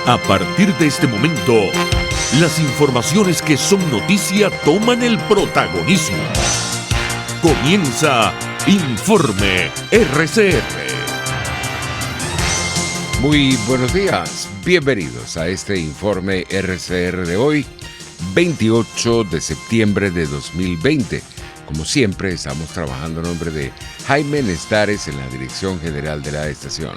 A partir de este momento, las informaciones que son noticia toman el protagonismo. Comienza Informe RCR. Muy buenos días, bienvenidos a este Informe RCR de hoy, 28 de septiembre de 2020. Como siempre, estamos trabajando en nombre de Jaime Nestares en la dirección general de la estación,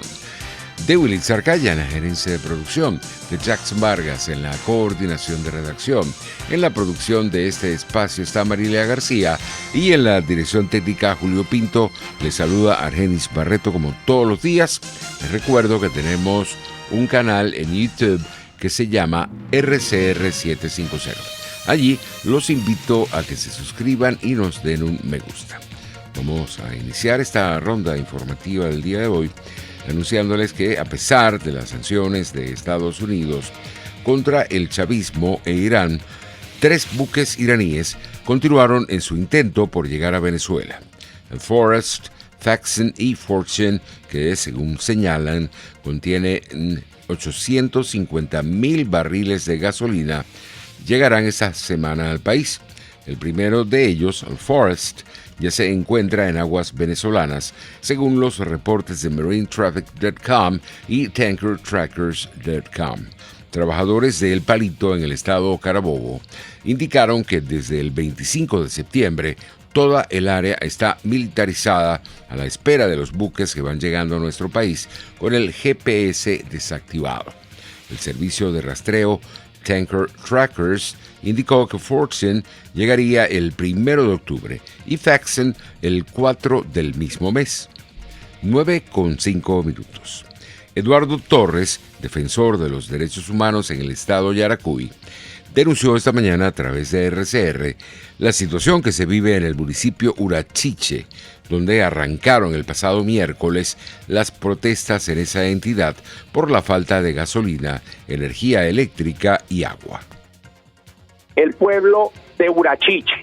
de Willy Zarcaya en la gerencia de producción, de Jackson Vargas en la coordinación de redacción. En la producción de este espacio está Marilia García y en la dirección técnica Julio Pinto. Les saluda Argenis Barreto como todos los días. Les recuerdo que tenemos un canal en YouTube que se llama RCR 750. Allí los invito a que se suscriban y nos den un me gusta. Vamos a iniciar esta ronda informativa del día de hoy anunciándoles que a pesar de las sanciones de Estados Unidos contra el chavismo e Irán, 3 buques iraníes continuaron en su intento por llegar a Venezuela. El Forest, Faxon y Fortune, que según señalan contiene 850,000 barriles de gasolina, llegarán esta semana al país. El primero de ellos, el Forest, ya se encuentra en aguas venezolanas, según los reportes de MarineTraffic.com y TankerTrackers.com. Trabajadores de El Palito en el estado Carabobo indicaron que desde el 25 de septiembre toda el área está militarizada a la espera de los buques que van llegando a nuestro país con el GPS desactivado. El servicio de rastreo Tanker Trackers indicó que Fortune llegaría el 1 de octubre y Faxon el 4 del mismo mes. 9:05. Eduardo Torres, defensor de los derechos humanos en el estado Yaracuy, denunció esta mañana a través de RCR la situación que se vive en el municipio Urachiche, donde arrancaron el pasado miércoles las protestas en esa entidad por la falta de gasolina, energía eléctrica y agua. El pueblo de Urachiche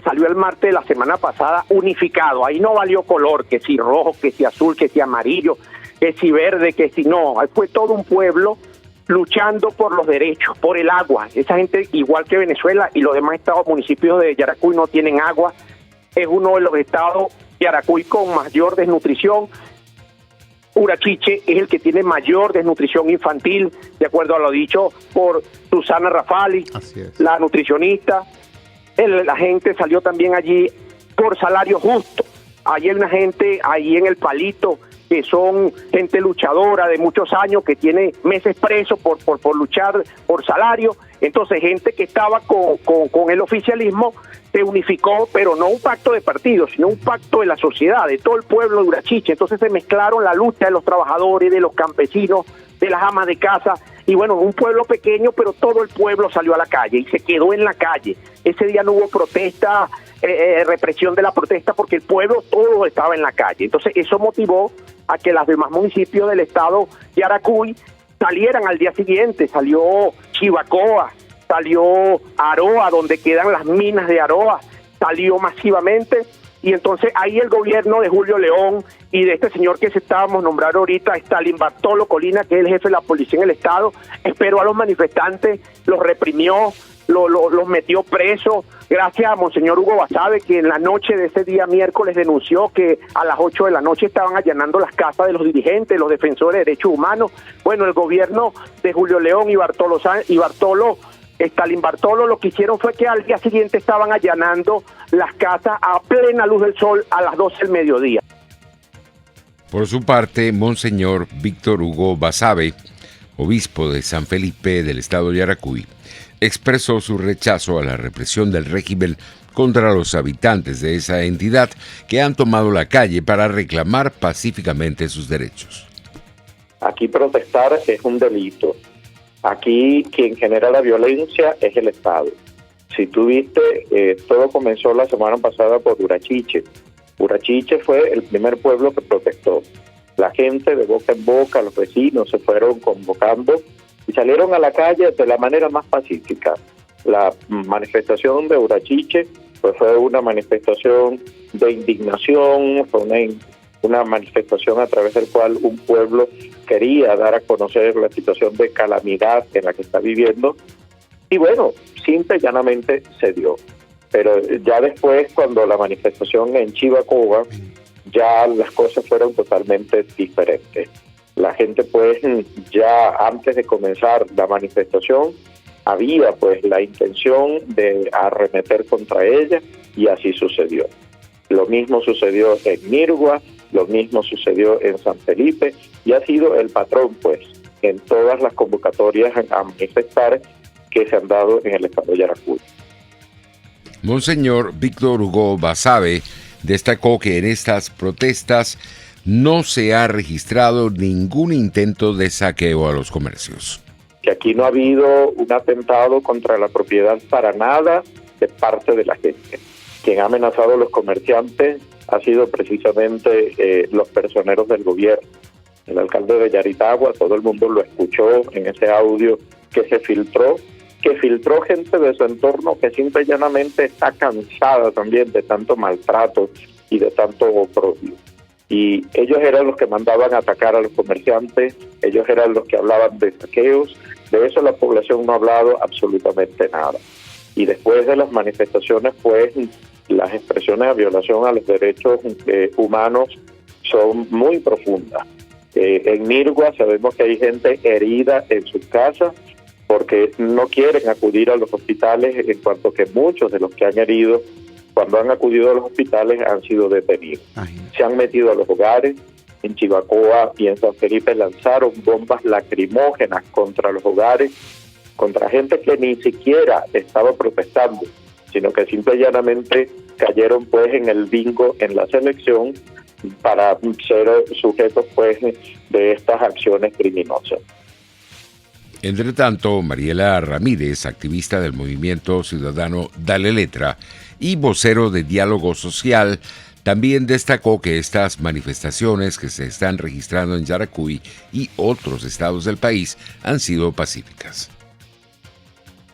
salió el martes de la semana pasada unificado. Ahí no valió color, que si rojo, que si azul, que si amarillo, que si verde, que si no. Ahí fue todo un pueblo luchando por los derechos, por el agua. Esa gente, igual que Venezuela y los demás estados, municipios de Yaracuy, no tienen agua. Es uno de los estados, Yaracuy, con mayor desnutrición. Urachiche es el que tiene mayor desnutrición infantil, de acuerdo a lo dicho por Susana Rafali, la nutricionista. La gente salió también allí por salario justo. Hay una gente ahí en El Palito que son gente luchadora de muchos años, que tiene meses presos por luchar por salario. Entonces, gente que estaba con el oficialismo se unificó, pero no un pacto de partidos, sino un pacto de la sociedad, de todo el pueblo de Urachiche. Entonces se mezclaron la lucha de los trabajadores, de los campesinos, de las amas de casa, y bueno, un pueblo pequeño, pero todo el pueblo salió a la calle y se quedó en la calle. Ese día no hubo protesta, represión de la protesta, porque el pueblo todo estaba en la calle. Entonces eso motivó a que los demás municipios del estado Yaracuy salieran al día siguiente. Salió Chivacoa, salió Aroa, donde quedan las minas de Aroa, salió masivamente. Y entonces ahí el gobierno de Julio León y de este señor que se estábamos nombrando ahorita, Stalin Bartolo Colina, que es el jefe de la policía en el estado, esperó a los manifestantes, los reprimió, los metió presos, gracias a Monseñor Hugo Basabe, que en la noche de ese día miércoles denunció que a las 8 de la noche estaban allanando las casas de los dirigentes, los defensores de derechos humanos. Bueno, el gobierno de Julio León y Stalin Bartolo, lo que hicieron fue que al día siguiente estaban allanando las casas a plena luz del sol a las 12 del mediodía. Por su parte, Monseñor Víctor Hugo Basabe, obispo de San Felipe del estado de Yaracuy, expresó su rechazo a la represión del régimen contra los habitantes de esa entidad que han tomado la calle para reclamar pacíficamente sus derechos. Aquí protestar es un delito. Aquí quien genera la violencia es el Estado. Si tú viste, todo comenzó la semana pasada por Urachiche. Urachiche fue el primer pueblo que protestó. La gente de boca en boca, los vecinos se fueron convocando y salieron a la calle de la manera más pacífica. La manifestación de Urachiche fue una manifestación de indignación, fue una una manifestación a través del cual un pueblo quería dar a conocer la situación de calamidad en la que está viviendo. Y bueno, simple y llanamente se dio. Pero ya después, cuando la manifestación en Chivacoa, ya las cosas fueron totalmente diferentes. La gente, pues, ya antes de comenzar la manifestación, había pues la intención de arremeter contra ella, y así sucedió. Lo mismo sucedió en Nirgua, lo mismo sucedió en San Felipe, y ha sido el patrón pues en todas las convocatorias a manifestar que se han dado en el estado de Yaracuy. Monseñor Víctor Hugo Basabe destacó que en estas protestas no se ha registrado ningún intento de saqueo a los comercios. Que aquí no ha habido un atentado contra la propiedad para nada de parte de la gente. Quien ha amenazado a los comerciantes ha sido precisamente los personeros del gobierno. El alcalde de Yaritagua, todo el mundo lo escuchó en ese audio que se filtró, gente de su entorno que simple y llanamente está cansada también de tanto maltrato y de tanto oprobio. Y ellos eran los que mandaban a atacar a los comerciantes, ellos eran los que hablaban de saqueos. De eso la población no ha hablado absolutamente nada. Y después de las manifestaciones, pues, las expresiones de violación a los derechos humanos son muy profundas. En Nirgua sabemos que hay gente herida en sus casas porque no quieren acudir a los hospitales, en cuanto que muchos de los que han herido, cuando han acudido a los hospitales, han sido detenidos. Se han metido a los hogares. En Chivacoa y en San Felipe lanzaron bombas lacrimógenas contra los hogares, contra gente que ni siquiera estaba protestando, sino que simple y llanamente cayeron pues en el bingo en la selección para ser sujetos pues de estas acciones criminosas. Entre tanto, Mariela Ramírez, activista del movimiento ciudadano Dale Letra y vocero de Diálogo Social, también destacó que estas manifestaciones que se están registrando en Yaracuy y otros estados del país han sido pacíficas.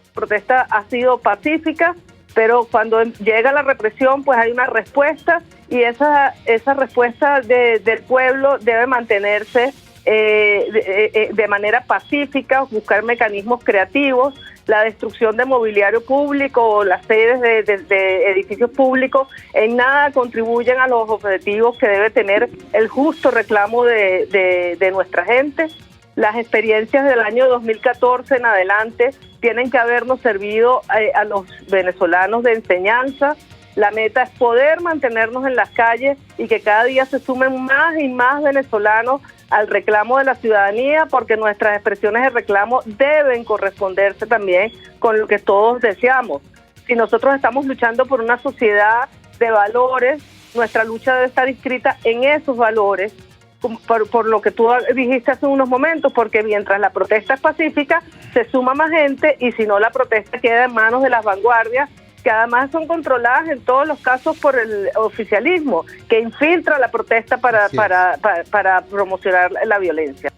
La protesta ha sido pacífica, pero cuando llega la represión, pues hay una respuesta, y esa respuesta del pueblo debe mantenerse de manera pacífica, buscar mecanismos creativos. La destrucción de mobiliario público o las sedes de edificios públicos en nada contribuyen a los objetivos que debe tener el justo reclamo de nuestra gente. Las experiencias del año 2014 en adelante tienen que habernos servido a los venezolanos de enseñanza. La meta es poder mantenernos en las calles y que cada día se sumen más y más venezolanos al reclamo de la ciudadanía, porque nuestras expresiones de reclamo deben corresponderse también con lo que todos deseamos. Si nosotros estamos luchando por una sociedad de valores, nuestra lucha debe estar inscrita en esos valores, por lo que tú dijiste hace unos momentos, porque mientras la protesta es pacífica, se suma más gente, y si no, la protesta queda en manos de las vanguardias, que además son controladas en todos los casos por el oficialismo, que infiltra la protesta para promocionar la violencia.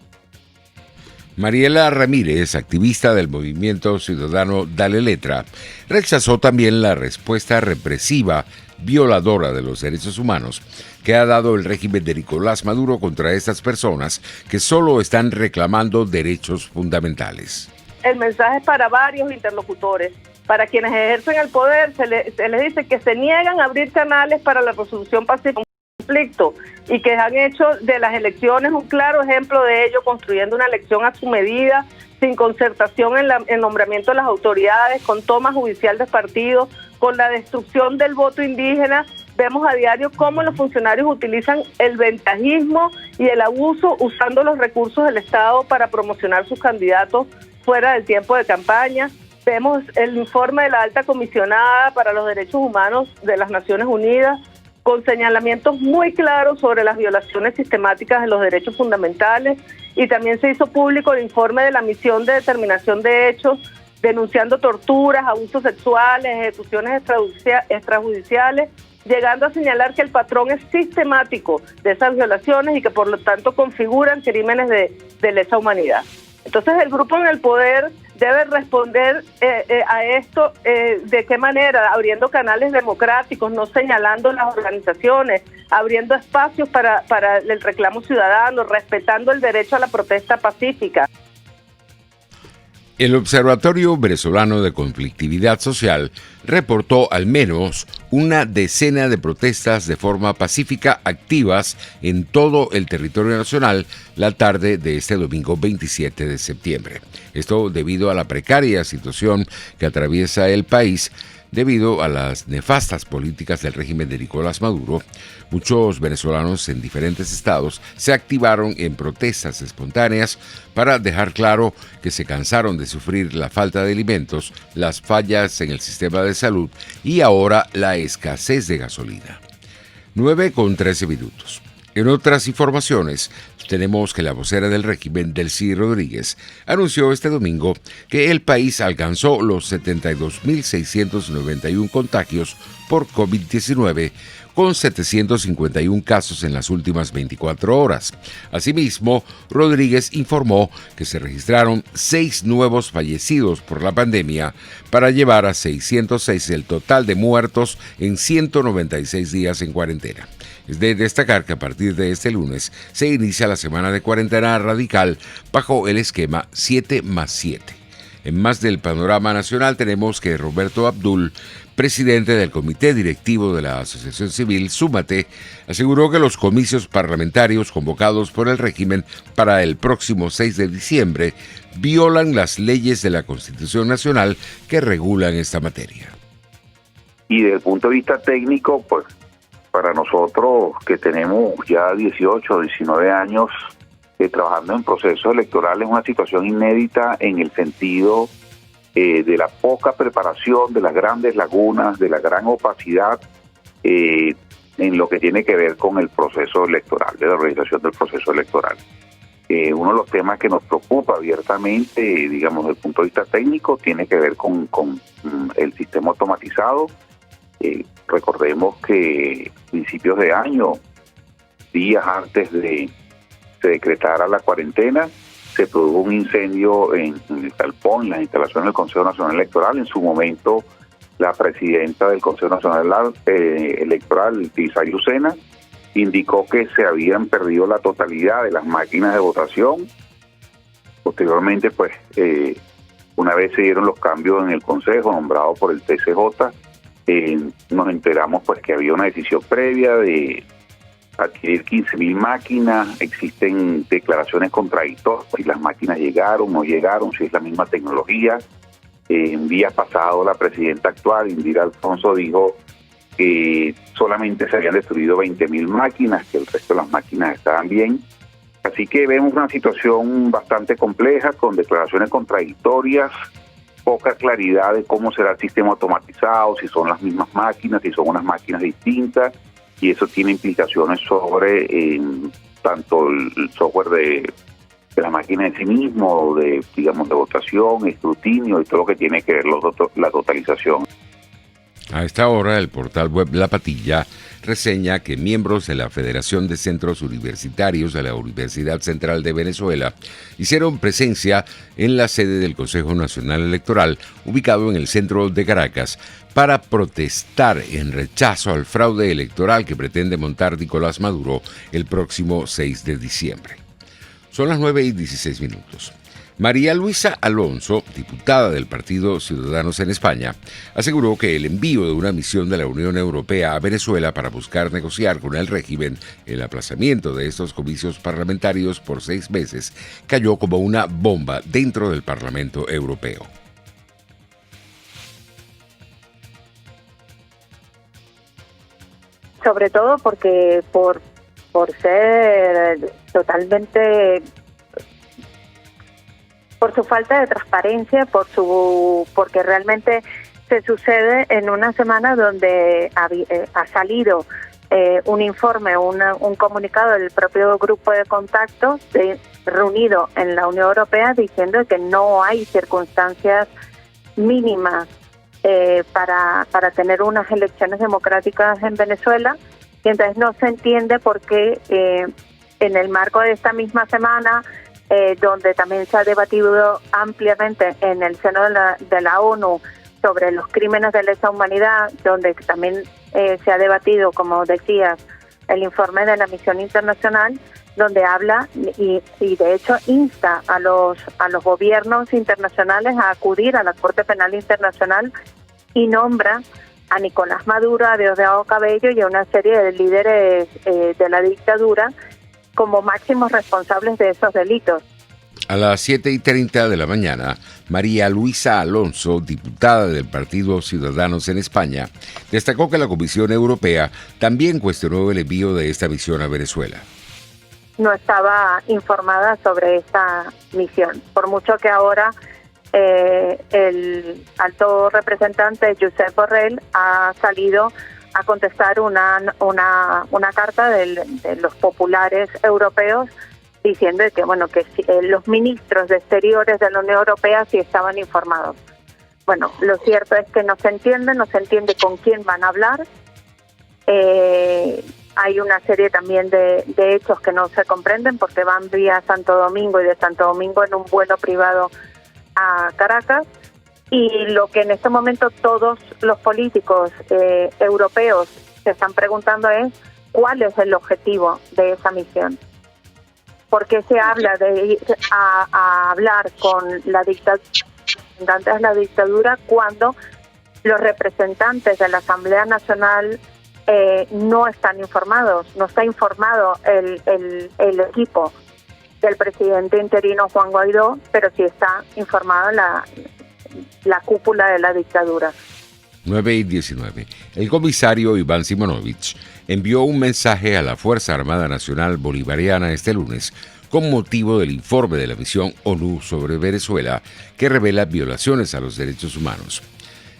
Mariela Ramírez, activista del movimiento ciudadano Dale Letra, rechazó también la respuesta represiva, violadora de los derechos humanos, que ha dado el régimen de Nicolás Maduro contra estas personas que solo están reclamando derechos fundamentales. El mensaje es para varios interlocutores. Para quienes ejercen el poder, se les dice que se niegan a abrir canales para la resolución pacífica del conflicto, y que han hecho de las elecciones un claro ejemplo de ello, construyendo una elección a su medida, sin concertación en el nombramiento de las autoridades, con toma judicial de partidos, con la destrucción del voto indígena. Vemos a diario cómo los funcionarios utilizan el ventajismo y el abuso, usando los recursos del Estado para promocionar sus candidatos fuera del tiempo de campaña. Vemos el informe de la Alta Comisionada para los Derechos Humanos de las Naciones Unidas, con señalamientos muy claros sobre las violaciones sistemáticas de los derechos fundamentales, y también se hizo público el informe de la Misión de Determinación de Hechos, denunciando torturas, abusos sexuales, ejecuciones extrajudiciales, llegando a señalar que el patrón es sistemático de esas violaciones y que por lo tanto configuran crímenes de lesa humanidad. Entonces el grupo en el poder debe responder a esto. ¿De qué manera? Abriendo canales democráticos, no señalando las organizaciones, abriendo espacios para el reclamo ciudadano, respetando el derecho a la protesta pacífica. El Observatorio Venezolano de Conflictividad Social reportó al menos una decena de protestas de forma pacífica activas en todo el territorio nacional la tarde de este domingo 27 de septiembre. Esto debido a la precaria situación que atraviesa el país debido a las nefastas políticas del régimen de Nicolás Maduro. Muchos venezolanos en diferentes estados se activaron en protestas espontáneas para dejar claro que se cansaron de sufrir la falta de alimentos, las fallas en el sistema de salud y ahora la escasez de gasolina. 9:13. En otras informaciones, tenemos que la vocera del régimen, Delcy Rodríguez, anunció este domingo que el país alcanzó los 72.691 contagios por COVID-19, con 751 casos en las últimas 24 horas. Asimismo, Rodríguez informó que se registraron 6 nuevos fallecidos por la pandemia para llevar a 606 el total de muertos en 196 días en cuarentena. Es de destacar que a partir de este lunes se inicia la semana de cuarentena radical bajo el esquema 7+7. En más del panorama nacional tenemos que Roberto Abdul, presidente del Comité Directivo de la Asociación Civil Súmate, aseguró que los comicios parlamentarios convocados por el régimen para el próximo 6 de diciembre violan las leyes de la Constitución Nacional que regulan esta materia. Y desde el punto de vista técnico, pues para nosotros que tenemos ya 18 o 19 años trabajando en procesos electorales, es una situación inédita en el sentido de la poca preparación, de las grandes lagunas, de la gran opacidad en lo que tiene que ver con el proceso electoral, de la organización del proceso electoral. Uno de los temas que nos preocupa abiertamente, digamos, desde el punto de vista técnico, tiene que ver con el sistema automatizado. Recordemos que a principios de año, días antes de se decretara la cuarentena, se produjo un incendio en el Talpón, en las instalaciones del Consejo Nacional Electoral. En su momento, la presidenta del Consejo Nacional Electoral, Tisay Lucena, indicó que se habían perdido la totalidad de las máquinas de votación. Posteriormente, pues, una vez se dieron los cambios en el Consejo, nombrado por el TCJ, nos enteramos pues que había una decisión previa de adquirir 15.000 máquinas. Existen declaraciones contradictorias, si las máquinas llegaron, no llegaron, si es la misma tecnología. En días pasados, la presidenta actual, Indira Alfonso, dijo que solamente se habían destruido 20.000 máquinas, que el resto de las máquinas estaban bien. Así que vemos una situación bastante compleja, con declaraciones contradictorias, poca claridad de cómo será el sistema automatizado, si son las mismas máquinas, si son unas máquinas distintas, y eso tiene implicaciones sobre tanto el software de la máquina en sí mismo, de votación, escrutinio y todo lo que tiene que ver la totalización. A esta hora, el portal web La Patilla reseña que miembros de la Federación de Centros Universitarios de la Universidad Central de Venezuela hicieron presencia en la sede del Consejo Nacional Electoral, ubicado en el centro de Caracas, para protestar en rechazo al fraude electoral que pretende montar Nicolás Maduro el próximo 6 de diciembre. Son las 9:16. María Luisa Alonso, diputada del Partido Ciudadanos en España, aseguró que el envío de una misión de la Unión Europea a Venezuela para buscar negociar con el régimen el aplazamiento de estos comicios parlamentarios por 6 meses cayó como una bomba dentro del Parlamento Europeo. Sobre todo porque por ser totalmente, por su falta de transparencia, porque realmente se sucede en una semana donde ha salido un informe, un comunicado del propio grupo de contacto reunido en la Unión Europea diciendo que no hay circunstancias mínimas para tener unas elecciones democráticas en Venezuela, y entonces no se entiende por qué en el marco de esta misma semana donde también se ha debatido ampliamente en el seno de la ONU sobre los crímenes de lesa humanidad, donde también se ha debatido, como decías, el informe de la misión internacional, donde habla y de hecho insta a los gobiernos internacionales a acudir a la Corte Penal Internacional y nombra a Nicolás Maduro, a Diosdado Cabello y a una serie de líderes de la dictadura como máximos responsables de esos delitos. A las 7:30 de la mañana, María Luisa Alonso, diputada del Partido Ciudadanos en España, destacó que la Comisión Europea también cuestionó el envío de esta misión a Venezuela. No estaba informada sobre esta misión, por mucho que ahora el alto representante Josep Borrell ha salido a contestar una carta de los populares europeos diciendo que los ministros de Exteriores de la Unión Europea sí estaban informados. Bueno, lo cierto es que no se entiende con quién van a hablar. Hay una serie también de hechos que no se comprenden porque van vía Santo Domingo y de Santo Domingo en un vuelo privado a Caracas. Y lo que en este momento todos los políticos europeos se están preguntando es cuál es el objetivo de esa misión. ¿Por qué se habla de ir a hablar con la dictadura cuando los representantes de la Asamblea Nacional no están informados? No está informado el equipo del presidente interino Juan Guaidó, pero sí está informado la cúpula de la dictadura. 9:19. El comisario Iván Simonovich envió un mensaje a la Fuerza Armada Nacional Bolivariana este lunes con motivo del informe de la misión ONU sobre Venezuela que revela violaciones a los derechos humanos.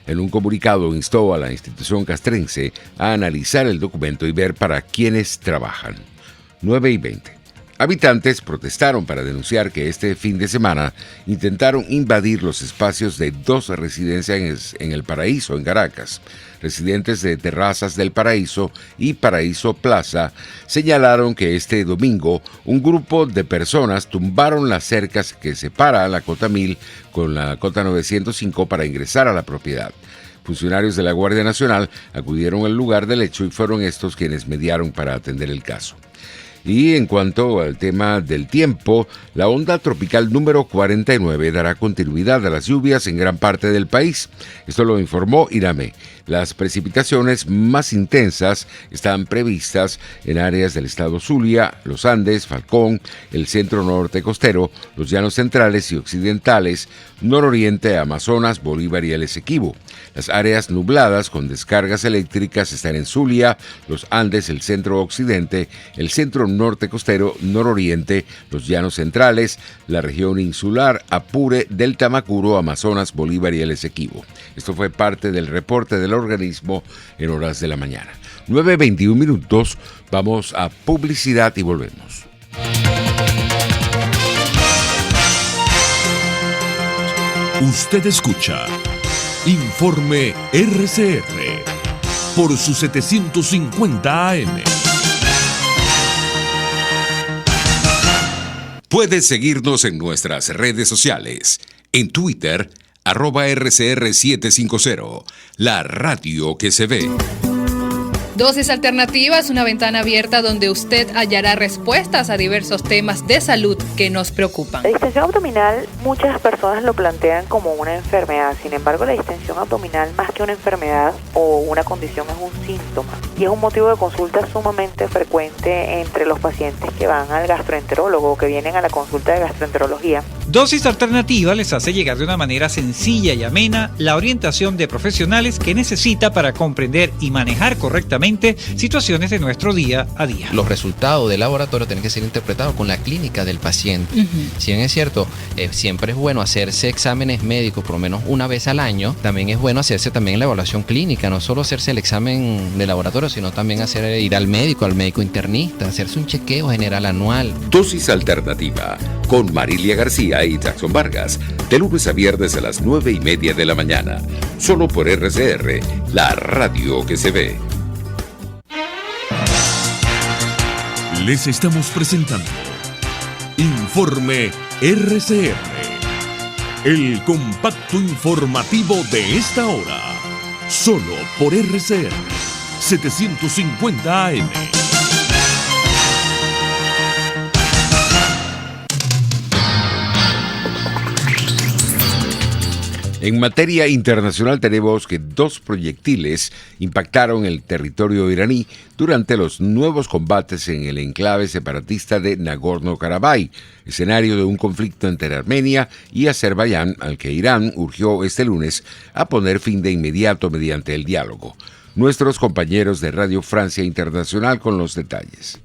En un comunicado instó a la institución castrense a analizar el documento y ver para quiénes trabajan. 9:20. Habitantes protestaron para denunciar que este fin de semana intentaron invadir los espacios de 2 residencias en El Paraíso, en Caracas. Residentes de Terrazas del Paraíso y Paraíso Plaza señalaron que este domingo un grupo de personas tumbaron las cercas que separa la Cota 1000 con la Cota 905 para ingresar a la propiedad. Funcionarios de la Guardia Nacional acudieron al lugar del hecho y fueron estos quienes mediaron para atender el caso. Y en cuanto al tema del tiempo, la onda tropical número 49 dará continuidad a las lluvias en gran parte del país. Esto lo informó INAME. Las precipitaciones más intensas están previstas en áreas del estado Zulia, los Andes, Falcón, el centro norte costero, los llanos centrales y occidentales, nororiente, Amazonas, Bolívar y el Esequibo. Las áreas nubladas con descargas eléctricas están en Zulia, los Andes, el centro occidente, el centro norte costero, nororiente, los llanos centrales, la región insular, Apure, Delta Macuro, Amazonas, Bolívar y el Esequibo. Esto fue parte del reporte del organismo en horas de la mañana. 9:21, vamos a publicidad y volvemos. Usted escucha Informe RCR por su 750 AM. Puedes seguirnos en nuestras redes sociales. En Twitter, @RCR750, la radio que se ve. Dosis Alternativas, una ventana abierta donde usted hallará respuestas a diversos temas de salud que nos preocupan. La distensión abdominal, muchas personas lo plantean como una enfermedad. Sin embargo, la distensión abdominal, más que una enfermedad o una condición, es un síntoma. Y es un motivo de consulta sumamente frecuente entre los pacientes que van al gastroenterólogo o que vienen a la consulta de gastroenterología. Dosis Alternativa les hace llegar de una manera sencilla y amena la orientación de profesionales que necesita para comprender y manejar correctamente situaciones de nuestro día a día. Los resultados del laboratorio tienen que ser interpretados con la clínica del paciente. Si bien es cierto, siempre es bueno hacerse exámenes médicos por lo menos una vez al año, también es bueno hacerse también la evaluación clínica, no solo hacerse el examen de laboratorio, sino también ir al médico internista, hacerse un chequeo general anual. Dosis Alternativa con Marilia García y Jackson Vargas, de lunes a viernes a las 9:30 de la mañana, solo por RCR, la radio que se ve. Les estamos presentando Informe RCR. El compacto informativo de esta hora. Solo por RCR 750 AM. En materia internacional tenemos que 2 proyectiles impactaron el territorio iraní durante los nuevos combates en el enclave separatista de Nagorno-Karabaj, escenario de un conflicto entre Armenia y Azerbaiyán al que Irán urgió este lunes a poner fin de inmediato mediante el diálogo. Nuestros compañeros de Radio Francia Internacional con los detalles.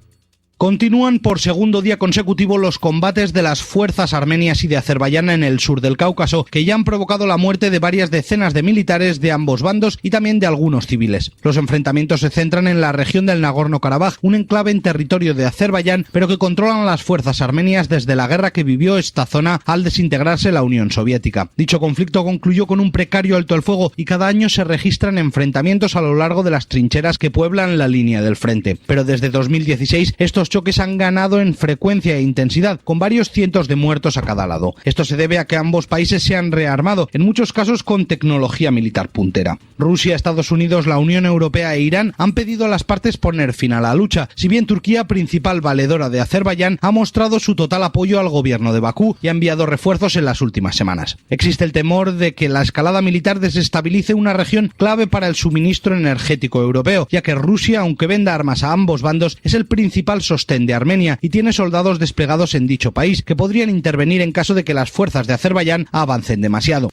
Continúan por segundo día consecutivo los combates de las fuerzas armenias y de Azerbaiyán en el sur del Cáucaso, que ya han provocado la muerte de varias decenas de militares de ambos bandos y también de algunos civiles. Los enfrentamientos se centran en la región del Nagorno-Karabaj, un enclave en territorio de Azerbaiyán, pero que controlan las fuerzas armenias desde la guerra que vivió esta zona al desintegrarse la Unión Soviética. Dicho conflicto concluyó con un precario alto el fuego y cada año se registran enfrentamientos a lo largo de las trincheras que pueblan la línea del frente. Pero desde 2016 estos choques han ganado en frecuencia e intensidad, con varios cientos de muertos a cada lado. Esto se debe a que ambos países se han rearmado, en muchos casos con tecnología militar puntera. Rusia, Estados Unidos, la Unión Europea e Irán han pedido a las partes poner fin a la lucha, si bien Turquía, principal valedora de Azerbaiyán, ha mostrado su total apoyo al gobierno de Bakú y ha enviado refuerzos en las últimas semanas. Existe el temor de que la escalada militar desestabilice una región clave para el suministro energético europeo, ya que Rusia, aunque venda armas a ambos bandos, es el principal sostén de Armenia y tiene soldados desplegados en dicho país que podrían intervenir en caso de que las fuerzas de Azerbaiyán avancen demasiado.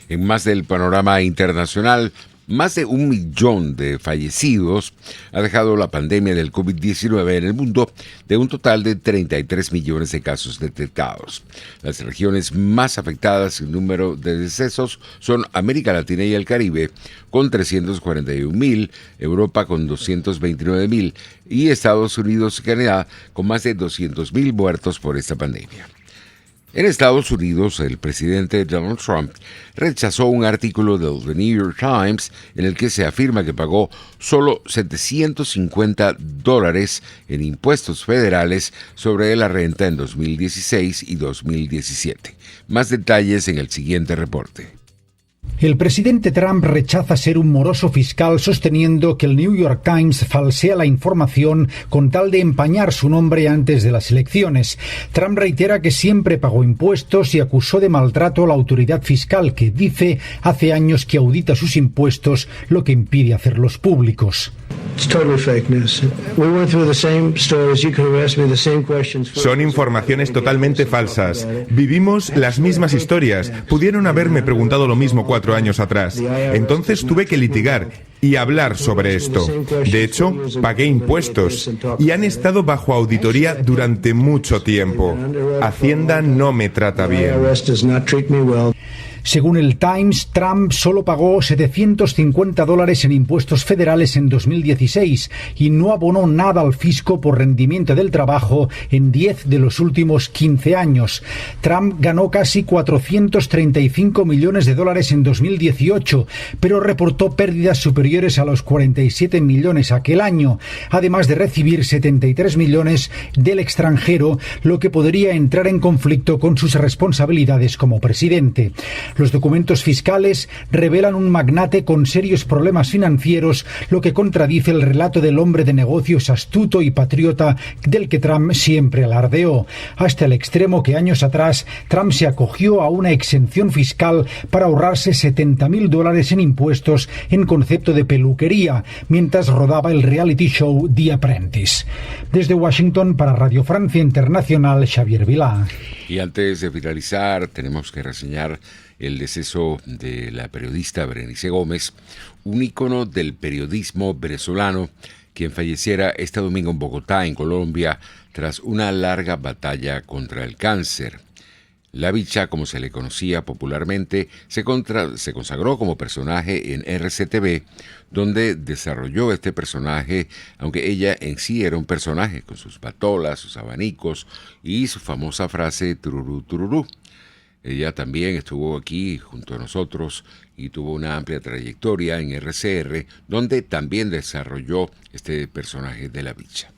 En más del panorama internacional, más de 1 millón de fallecidos ha dejado la pandemia del COVID-19 en el mundo, de un total de 33 millones de casos detectados. Las regiones más afectadas en número de decesos son América Latina y el Caribe, con 341.000, Europa con 229.000 y Estados Unidos y Canadá con más de 200.000 muertos por esta pandemia. En Estados Unidos, el presidente Donald Trump rechazó un artículo del The New York Times en el que se afirma que pagó solo $750 en impuestos federales sobre la renta en 2016 y 2017. Más detalles en el siguiente reporte. El presidente Trump rechaza ser un moroso fiscal, sosteniendo que el New York Times falsea la información con tal de empañar su nombre antes de las elecciones. Trump reitera que siempre pagó impuestos y acusó de maltrato a la autoridad fiscal, que dice hace años que audita sus impuestos, lo que impide hacerlos públicos. Son informaciones totalmente falsas. Vivimos las mismas historias. Pudieron haberme preguntado lo mismo 4 años atrás. Entonces tuve que litigar y hablar sobre esto. De hecho, pagué impuestos y han estado bajo auditoría durante mucho tiempo. Hacienda no me trata bien. Según el Times, Trump solo pagó $750 en impuestos federales en 2016 y no abonó nada al fisco por rendimiento del trabajo en 10 de los últimos 15 años. Trump ganó casi $435 millones en 2018, pero reportó pérdidas superiores a los 47 millones aquel año, además de recibir 73 millones del extranjero, lo que podría entrar en conflicto con sus responsabilidades como presidente. Los documentos fiscales revelan un magnate con serios problemas financieros, lo que contradice el relato del hombre de negocios astuto y patriota del que Trump siempre alardeó, hasta el extremo que años atrás Trump se acogió a una exención fiscal para ahorrarse $70,000 en impuestos en concepto de peluquería, mientras rodaba el reality show The Apprentice. Desde Washington, para Radio Francia Internacional, Xavier Vilá. Y antes de finalizar, tenemos que reseñar el deceso de la periodista Berenice Gómez, un ícono del periodismo venezolano, quien falleciera este domingo en Bogotá, en Colombia, tras una larga batalla contra el cáncer. La Bicha, como se le conocía popularmente, se consagró como personaje en RCTV, donde desarrolló este personaje, aunque ella en sí era un personaje, con sus batolas, sus abanicos y su famosa frase tururú, tururú. Ella también estuvo aquí junto a nosotros y tuvo una amplia trayectoria en RCR, donde también desarrolló este personaje de La Bicha.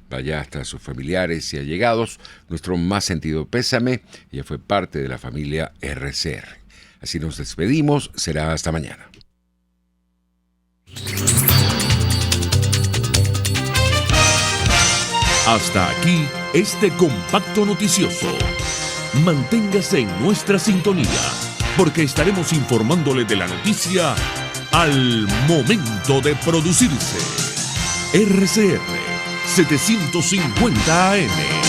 vaya hasta sus familiares y allegados nuestro más sentido pésame. Ella fue parte de la familia RCR. Así nos despedimos, será hasta mañana. Hasta aquí este compacto noticioso. Manténgase en nuestra sintonía, porque estaremos informándole de la noticia al momento de producirse. RCR 750 AM.